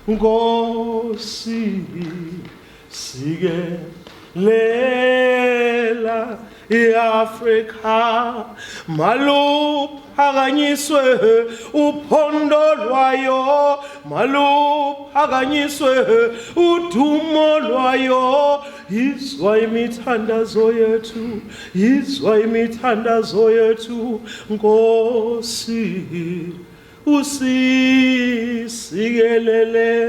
Nkosi sikelela iAfrika maluphakanyiswe uphondo lwayo maluphakanyiswe udumo lwayo izwa imithandazo yethu izwa imithandazo yethu Nkosi usisikelele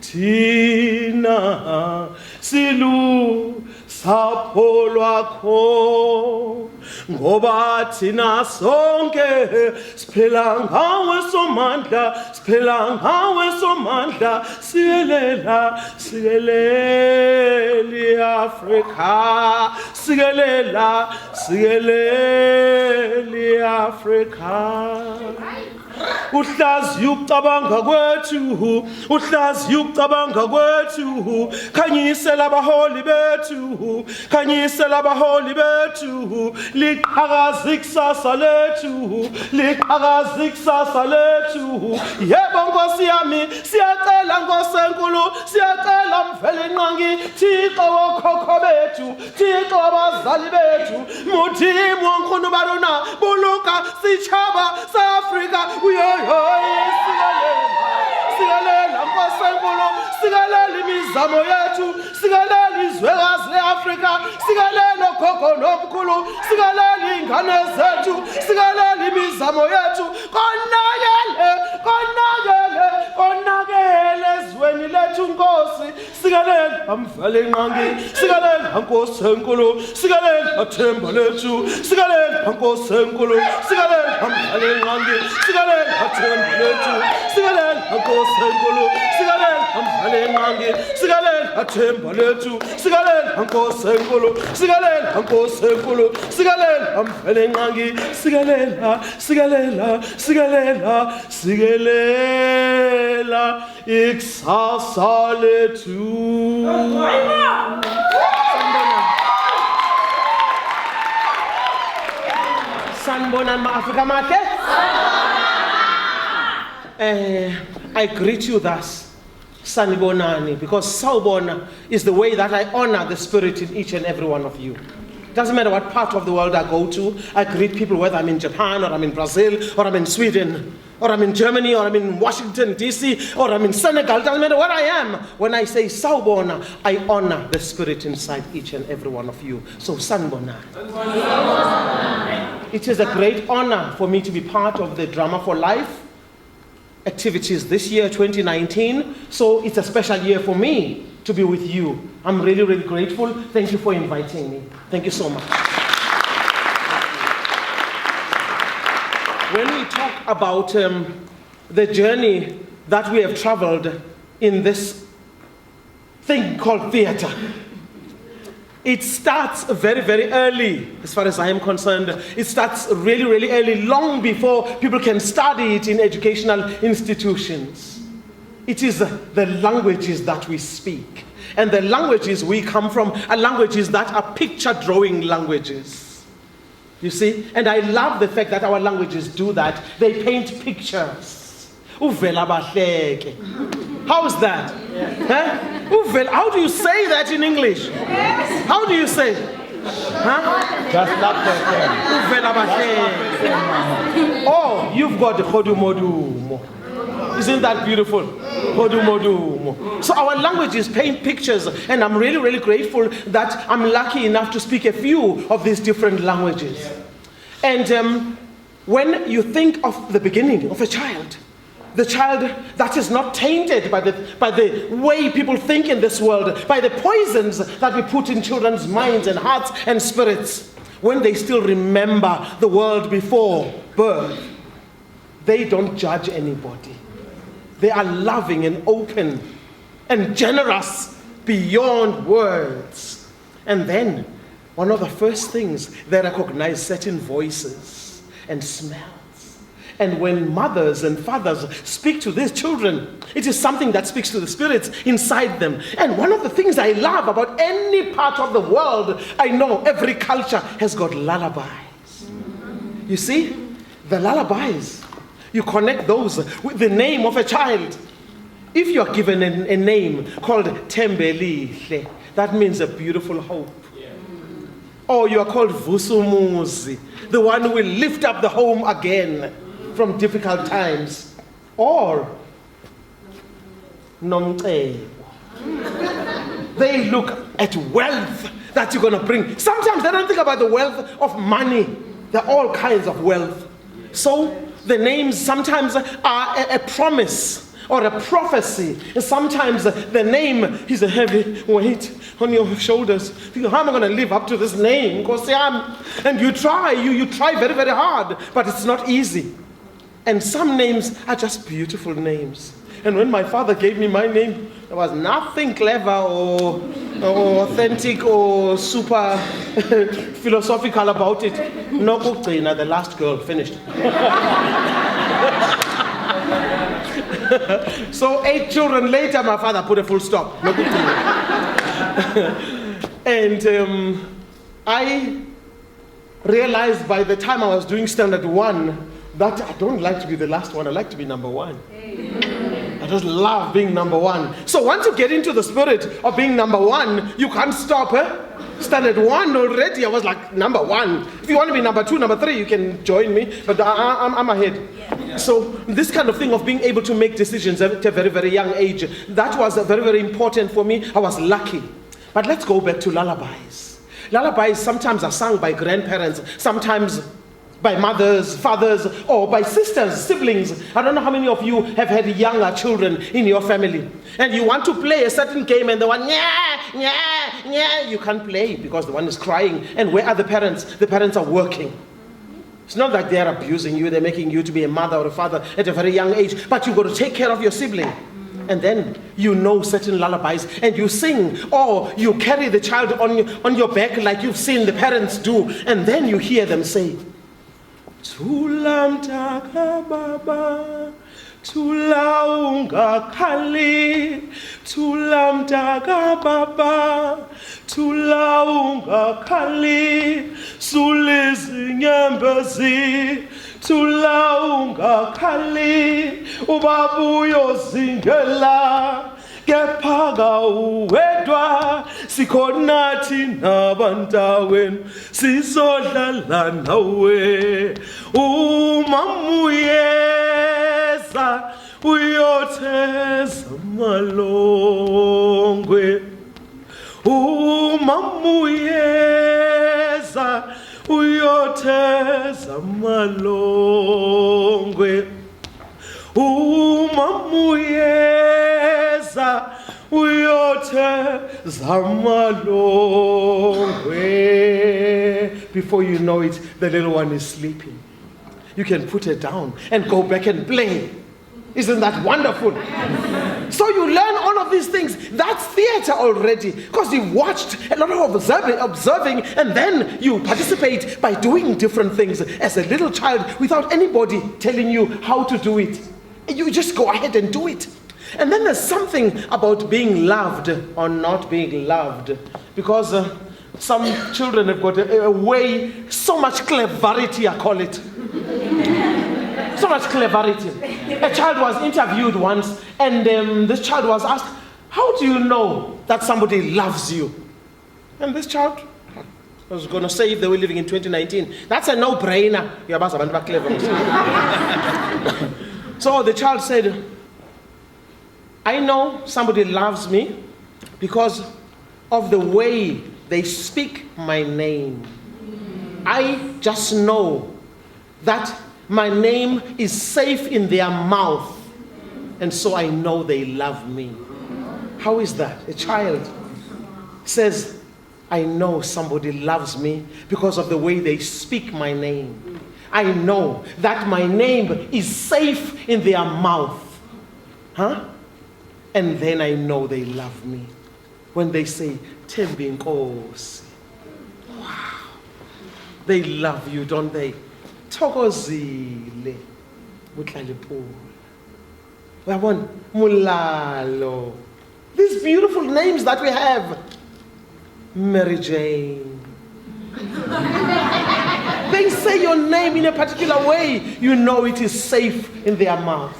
thina silu sapho lwakho ngoba thina sonke siphela ngawe somandla sikeleli Afrika sikeleli Afrika uhlaziya ukucabanga kwethu khanyisela abaholi bethu liqhakaza ikusasa lethu yebo Nkosi yami siyacela Nkosenkulu siyacela Mvelenqangi Thixo wokhokho bethu Thixo wabazali bethu Mudzimu wonkulu barona buluka sichaba sa-Afrika sikelela Nkosenkulu sikelela imizamo yethu sikelela izwekazi le-Afrika sikelela okhokho nomkhulu sikelela ingane zethu sikelela imizamo yethu konakele ezweni lethu Nkosi sikelela Mvelenqangi sikelela Nkosenkulu sikelela themba lethu sikelela Nkosenkulu sikelela Mvelenqangi sikelela themba lethu sikelela Nkosenkulu sikelela Mvelenqangi sikelela themba lethu sikelela Nkosenkulu sikelela Mvelenqangi sikelela ikusasa lethu. Sanibonani ma-Afrika mahle. I greet you thus, Sanibonani, because Sawubona is the way that I honor the Spirit in each and every one of you. It doesn't matter what part of the world I go to, I greet people whether I'm in Japan, or I'm in Brazil, or I'm in Sweden, or I'm in Germany, or I'm in Washington, D.C., or I'm in Senegal. It doesn't matter where I am. When I say Sawubona, I honor the Spirit inside each and every one of you. So Sanibona. It is a great honor for me to be part of the Drama for Life activities this year, 2019. So it's a special year for me to be with you. I'm really, really grateful. Thank you for inviting me. Thank you so much. When we talk about the journey that we have traveled in this thing called theater, it starts very, very early, as far as I am concerned. It starts really, really early, long before people can study it in educational institutions. It is the languages that we speak. And the languages we come from are languages that are picture-drawing languages. You see? And I love the fact that our languages do that. They paint pictures. Uvela bahleke. How is that? Huh? How do you say that in English? How do you say? Huh? Just like that. Oh, you've got the Hodumodumo. Isn't that beautiful? Hodumodumo. So our languages paint pictures, and I'm really, really grateful that I'm lucky enough to speak a few of these different languages. And when you think of the beginning of a child, the child that is not tainted by the way people think in this world, by the poisons that we put in children's minds and hearts and spirits, when they still remember the world before birth, they don't judge anybody. They are loving and open and generous beyond words. And then, one of the first things, they recognize certain voices and smells. And when mothers and fathers speak to these children, it is something that speaks to the spirits inside them. And one of the things I love about any part of the world, I know every culture has got lullabies. You see, the lullabies, you connect those with the name of a child. If you are given a name called Tembelihle, that means a beautiful hope. Or you are called Vusumuzi, the one who will lift up the home again from difficult times. Or Nomcebo. They look at wealth that you're going to bring. Sometimes they don't think about the wealth of money. There are all kinds of wealth. So the names sometimes are a promise or a prophecy. And sometimes the name is a heavy weight on your shoulders. How am I going to live up to this name? And you try very, very hard, but it's not easy. And some names are just beautiful names. And when my father gave me my name, there was nothing clever or authentic or super philosophical about it. No Gcina, the last girl, finished. So 8 children later, my father put a full stop. No Gcina. And I realized by the time I was doing standard 1 that I don't like to be the last one, I like to be number 1. I just love being number 1. So once you get into the spirit of being number 1, you can't stop. Standard 1 already, I was like number 1. If you want to be number 2, number 3, you can join me, but I'm ahead. Yeah. So this kind of thing of being able to make decisions at a very, very young age, that was very, very important for me. I was lucky. But let's go back to lullabies. Lullabies sometimes are sung by grandparents, sometimes by mothers, fathers, or by sisters, siblings. I don't know how many of you have had younger children in your family. And you want to play a certain game and the one, you can't play because the one is crying. And where are the parents? The parents are working. It's not like they're abusing you, they're making you to be a mother or a father at a very young age, but you've got to take care of your sibling. And then you know certain lullabies and you sing, or you carry the child on your back like you've seen the parents do, and then you hear them say, Thula mtaka baba, thula ungakhali, thula mtaka baba, thula ungakhali, sulezi nyembezi, thula ungakhali, ubabu yozingela, kepha uwedwa, sikhonathi nabantaweni, sizodlala nawe. Umamuyeza, uyotheza malongwe. Umamuyeza, uyotheza malongwe. Umamuyeza, uyotheza malongwe. Before you know it, the little one is sleeping. You can put her down and go back and play. Isn't that wonderful? So you learn all of these things. That's theater already, because you've watched a lot of observing, and then you participate by doing different things as a little child without anybody telling you how to do it. You just go ahead and do it. And then there's something about being loved or not being loved, because some children have got a way, so much cleverity, I call it. So much cleverity. A child was interviewed once, and this child was asked, how do you know that somebody loves you? And this child was going to say, if they were living in 2019, that's a no-brainer. So the child said, I know somebody loves me because of the way they speak my name. I just know that my name is safe in their mouth, and so I know they love me. How is that? A child says, I know somebody loves me because of the way they speak my name. I know that my name is safe in their mouth. And then I know they love me. When they say, Thembi Nkosi. Wow. They love you, don't they? Thokozile. Mutlalipool. Uyabona? Mulalo. These beautiful names that we have. Mary Jane. They say your name in a particular way. You know it is safe in their mouth.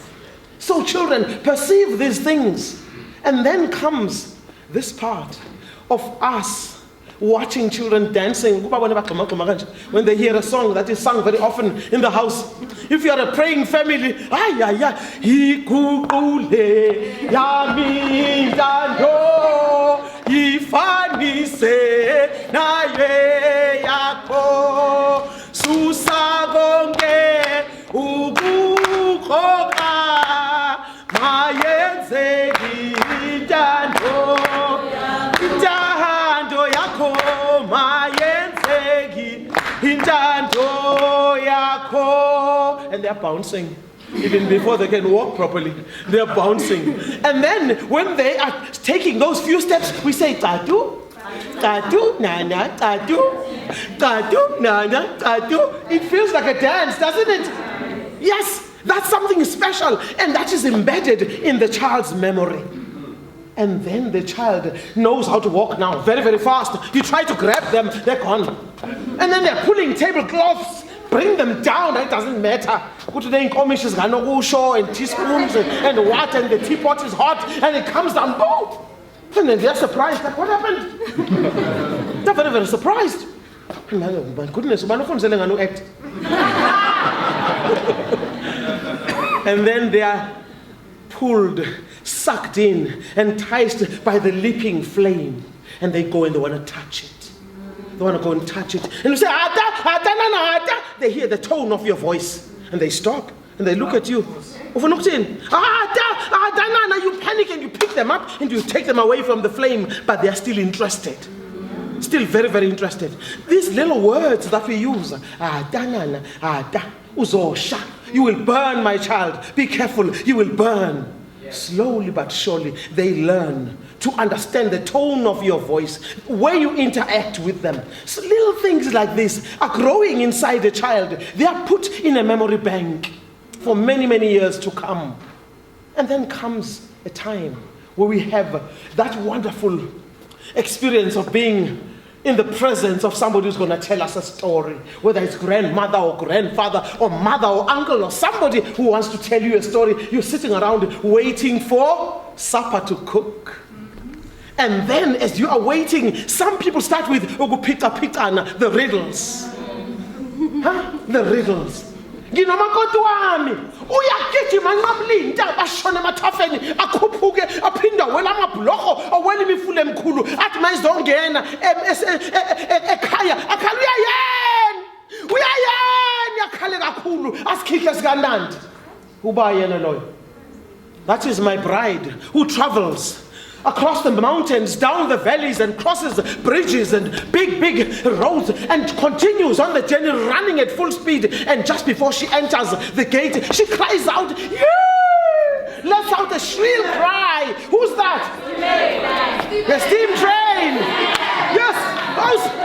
So children perceive these things. And then comes this part of us watching children dancing. When they hear a song that is sung very often in the house. If you are a praying family, and they're bouncing. Even before they can walk properly, they're bouncing. And then when they are taking those few steps, we say, Tatu, Tatu, Nana, Tatu, Tatu, Nana, Tatu. It feels like a dance, doesn't it? Yes, that's something special, and that is embedded in the child's memory. And then the child knows how to walk now, very, very fast. You try to grab them, they're gone. And then they're pulling tablecloths. Bring them down, it doesn't matter. Go to the incomissions, and teaspoons and water, and the teapot is hot, and it comes down, boom! And then they're surprised, like, what happened? They're very, very surprised. My goodness, and then they are pulled, sucked in, enticed by the leaping flame, and they go and they want to touch it. They want to go and touch it. And you say, Ada, Ada, Nana, Ada. They hear the tone of your voice. And they stop. And they look at you. Ada, Ada, Nana. You panic and you pick them up and you take them away from the flame. But they are still interested. Still very, very interested. These little words that we use. Ada, Nana, Ada, Uzosha. You will burn, my child. Be careful. You will burn. Slowly but surely, they learn to understand the tone of your voice, where you interact with them. So little things like this are growing inside a child. They are put in a memory bank for many, many years to come. And then comes a time where we have that wonderful experience of being in the presence of somebody who's going to tell us a story, whether it's grandmother or grandfather or mother or uncle or somebody who wants to tell you a story. You're sitting around waiting for supper to cook. And then as you are waiting, some people start with the riddles. The riddles. Nginomakoti wami uyagijima nqamlinta bashone emathafeni akhuphuke aphinda wela amabhloko awela imifula emkhulu athi mayizongena ekhaya akhala uyayeni akhale kakhulu asikhihle sikanandi uba yena loyo. That is my bride who travels across the mountains, down the valleys, and crosses bridges and big, big roads, and continues on the journey running at full speed. And just before she enters the gate, she cries out, "Yeah!" Lets out a shrill cry. Who's that? The steam train. Yes,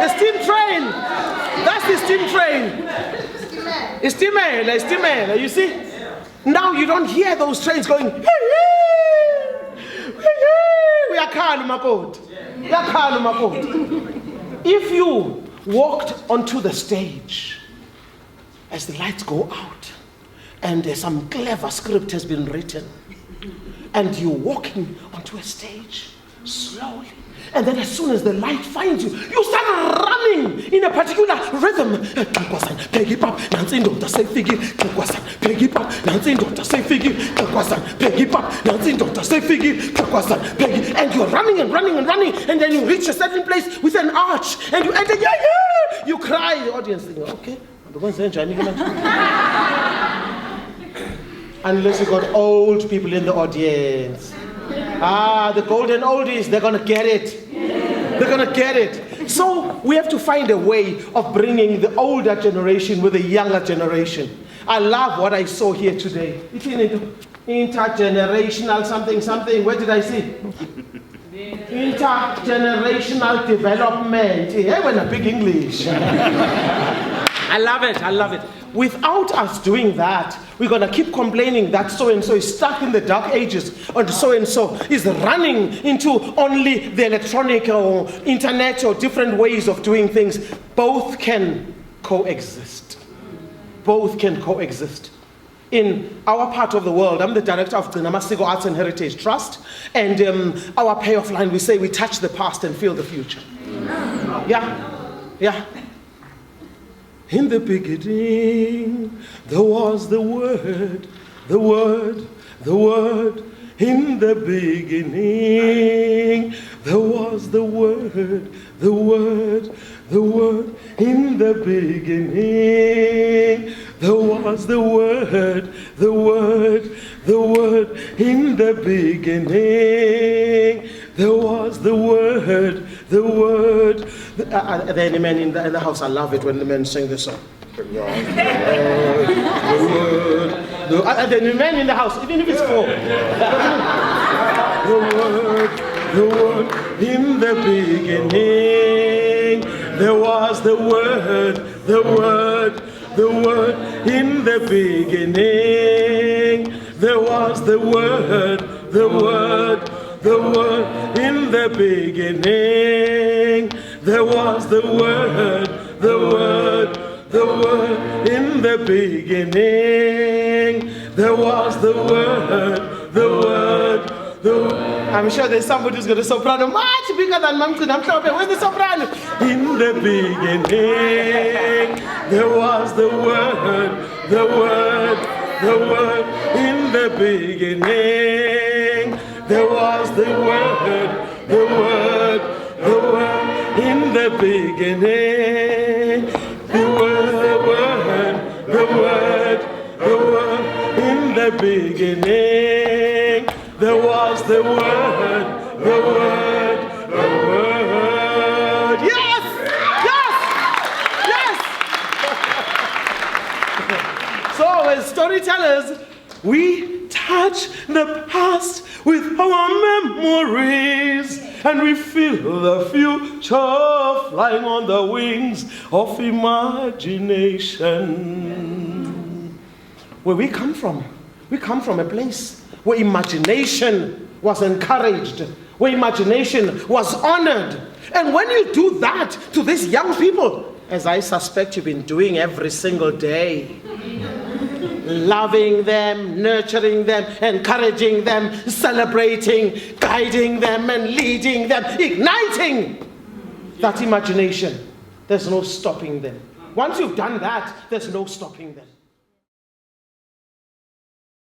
the steam train. That's the steam train. Estimela. You see? Now you don't hear those trains going, if you walked onto the stage as the lights go out and some clever script has been written and you're walking onto a stage slowly, and then as soon as the light finds you, you start running in a particular rhythm. Peggy pop, Nancy don't say figgy, Peggy pop, Nancy don't say figgy, Peggy pop, Nancy don't say figgy, Peggy, and you're running and running and running, and then you reach a certain place with an arch, and you enter, yeah, you cry. The audience thinking, okay, unless you got old people in the audience. The golden oldies, they're going to get it. They're going to get it. So we have to find a way of bringing the older generation with the younger generation. I love what I saw here today. It's intergenerational something. Where did I see? Intergenerational development. Hey, when a big English. I love it. Without us doing that, we're going to keep complaining that so-and-so is stuck in the dark ages, or so-and-so is running into only the electronic or internet or different ways of doing things. Both can coexist. in our part of the world, I'm the director of Gcina Mhlophe Arts and Heritage Trust, and our payoff line, we say we touch the past and feel the future. Yeah. In the beginning, there was the Word, the Word, the Word. In the beginning, there was the Word, the Word, the Word. In the beginning, there was the Word, the Word, the Word. In the beginning, there was the Word, the Word. Are there any men in the house? I love it when the men sing this song. The Word. Are there any men in the house? Even if it's four. The Word, the Word. In the beginning, there was the Word, the Word, the Word. In the beginning, there was the Word, the Word, the Word. In the beginning, there was the Word, the Word, the Word. In the beginning, there was the Word, the Word, the Word. I'm sure there's somebody who's got a soprano much bigger than Gcina Mhlophe. Where's the soprano? In the beginning, there was the Word, the Word, the Word. In the beginning, there was the Word, the Word, the Word. In the beginning, the Word, the Word, the Word, the Word. In the beginning, there was the Word, the Word, the Word. Yes! Yes! Yes! So as storytellers, we touch the past with our memories, and we feel the future flying on the wings of imagination. Where we come from a place where imagination was encouraged, where imagination was honored. And when you do that to these young people, as I suspect you've been doing every single day, loving them, nurturing them, encouraging them, celebrating, guiding them, and leading them, igniting that imagination, there's no stopping them. Once you've done that, there's no stopping them.